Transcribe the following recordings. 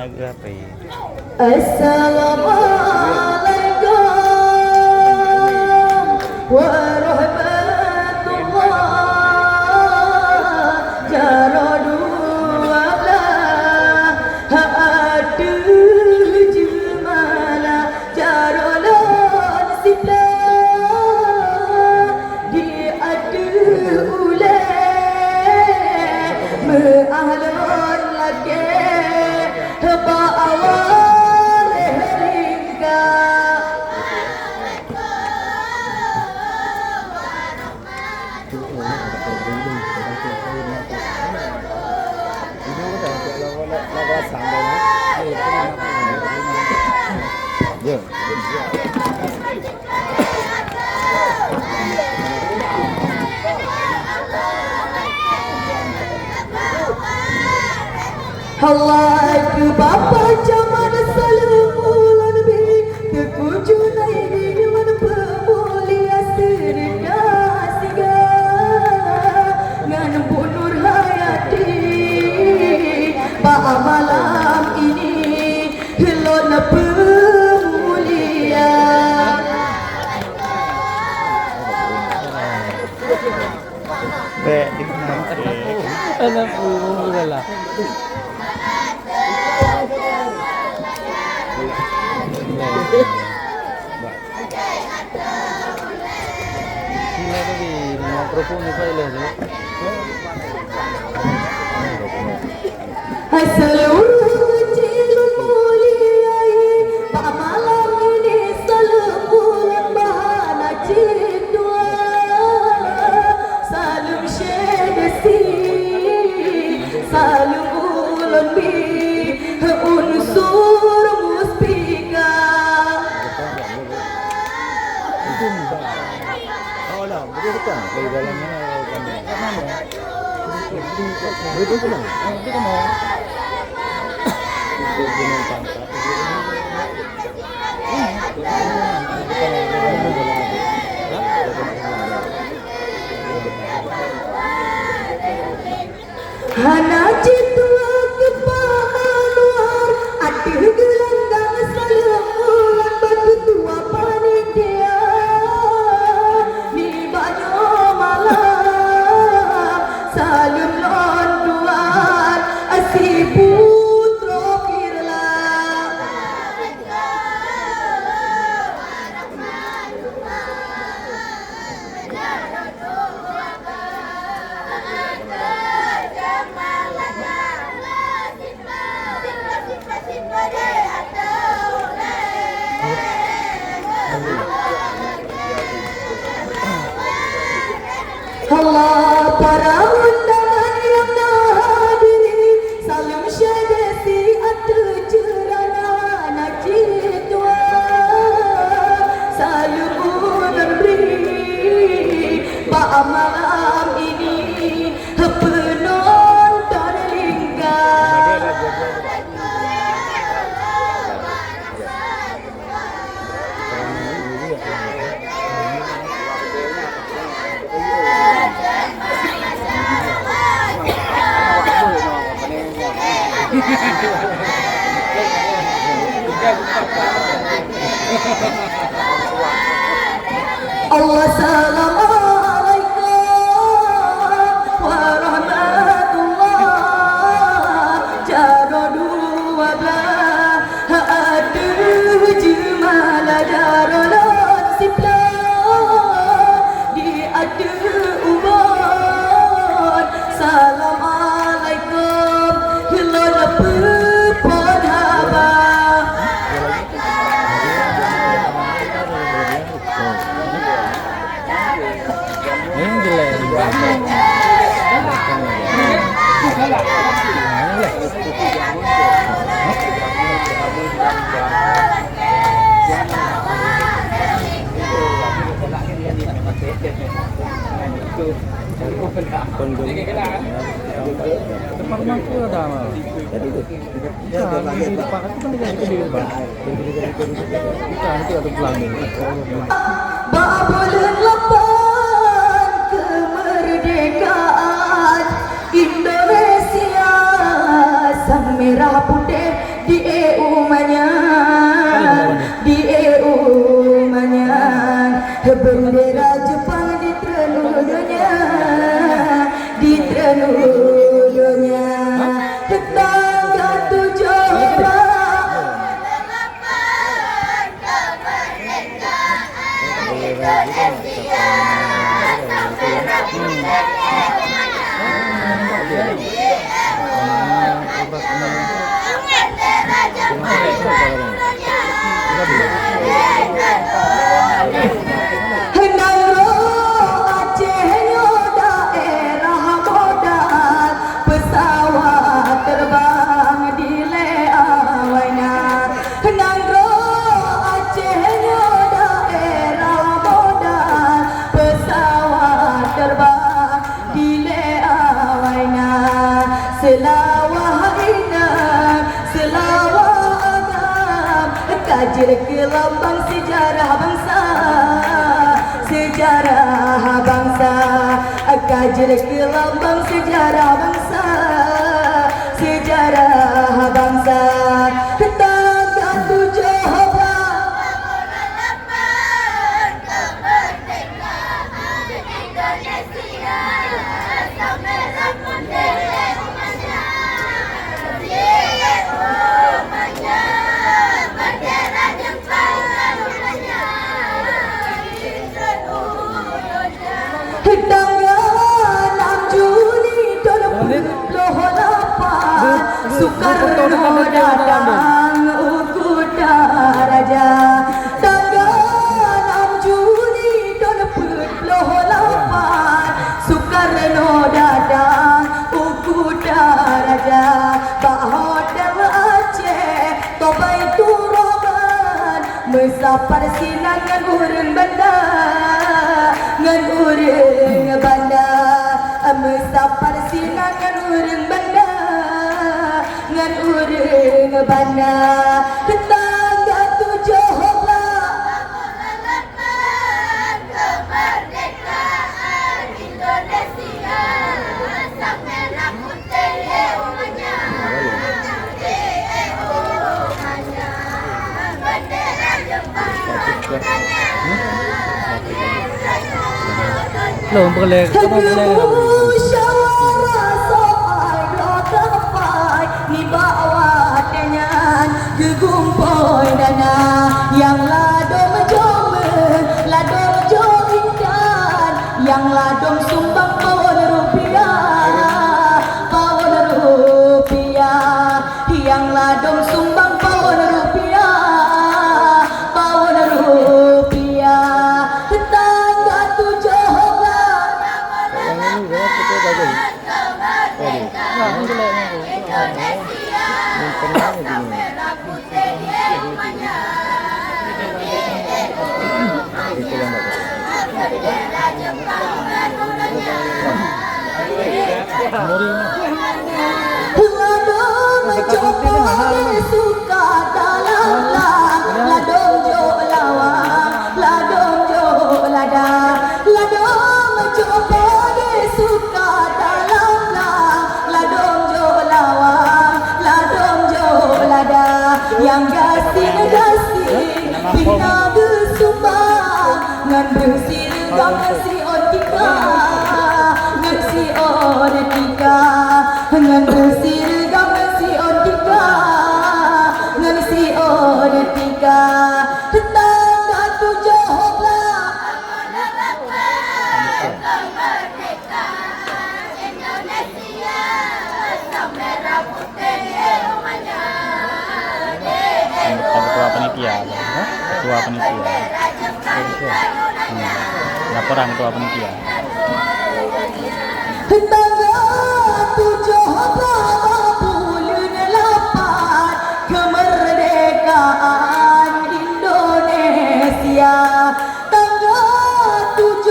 lagu apa ya? Assalamualaikum warahmatullah jaradu wala ha'adu jumala jarolon sila di adu ule me'ahlon lagi heba awal ringga Allah ke bapa zaman salamulan bi terkuju naik di mana pemulia serda siga ngan bunur hayati ba malam ini helon pemulia Alam po wala. Sila tadi mikrofon ni Pak Ilah. Seluruh cilun muliai Pak malam ini selebulan bahana cindua Salam syedesi Salam ulun bi unsur muspika Oh lah, betul di dalamnya betul kan? Itu kan mau. Gunung Pangkat. Hana jitua kepahaluan Adi gelanggang salamulan Batu tua panitia Ni banyo malam Salam lon tuan Asi putro kirla Allah para undangan yang hadiri salam syadasi atu jerana najidwa salam udan beri ba malam ini penonton lingga Allah salam alaikum warahmatullah jaradu wablah aduh jumala jarolon sipla di aduh ubon salam alaikum hilal pepon haba Tempat mangku ada mal. Jadi itu. Ya, lagi di depan itu kan jadi gede banget. Kita nanti ada pulang ini. Babulun lepan kemerdekaan Indonesia sang merah putih di selawah inam, selawah agam, kajir ke lambang sejarah bangsa, sejarah bangsa, kajir ke lambang sejarah bangsa, sejarah bangsa. Tanggal 7 Soekarno datang ukuta raja, tanggal 6 Juni 2008 Soekarno datang ukuta raja, Bahodan Aceh Tobai Turoban mesapar sinan ngan urang banda, ngan urang banda, mesapar sinan ngan urang banda, ngan urang banda. Tanggal 17 kemerdekaan Indonesia, sang merah putih umanya, umanya, bendera Jepang. Loh, boleh kamu boleh. musyawarah soal blokai ni bawa dengan gegumpoi dana yang ladom jome, ladom joinkan, yang ladom sumbang pawon rupiah, yang ladom sumbang pawon rupiah, pawon rupiah. Tanggal 17 Ladom jopong suka dalam lang, ladom jo lawang, ladom jo lada, ladom jopong suka dalam lang, ladom jo lawang, ladom jo lada, yang gasing bina bersumbang, ngan bersih gam si on tika, ngan si on tika, ngan bersih gam si on tika, ngan si on tika. Tanggal 17 kemerdekaan Indonesia, sang merah putih umanya, ketua panitia, ketua panitia, laporan ketua panitia. Tanggal 17 kemerdekaan Indonesia, tanggal 17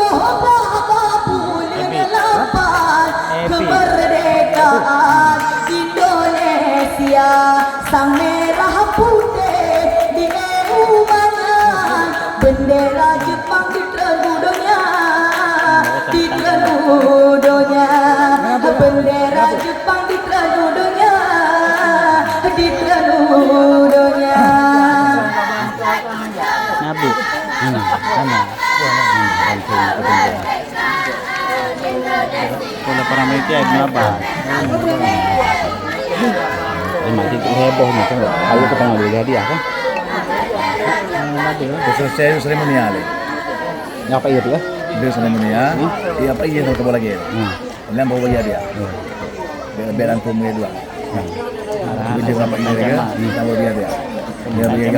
kemerdekaan Indonesia, sang merah putih di erumangan, bendera Jepang ditegudonya, ditegudonya, bendera Jepang ditegudonya, ditegudonya. Nabi, sana, kalau para panitia berapa? Mati itu heboh nih kan? Ayo kita ngambil hadiah kan? Selesai seremonial. Apa iya tuh ya? Dia seremonial. Iya apa iya kalau lagi. Ini bawa dia dia. Beran kumnya dua. Dia berapa ini dia? Kita bawa dia dia. Dia bagi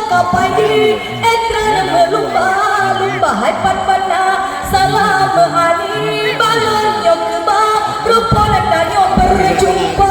Kapai di ekran berlumba-lumba hai pan-pana salam hari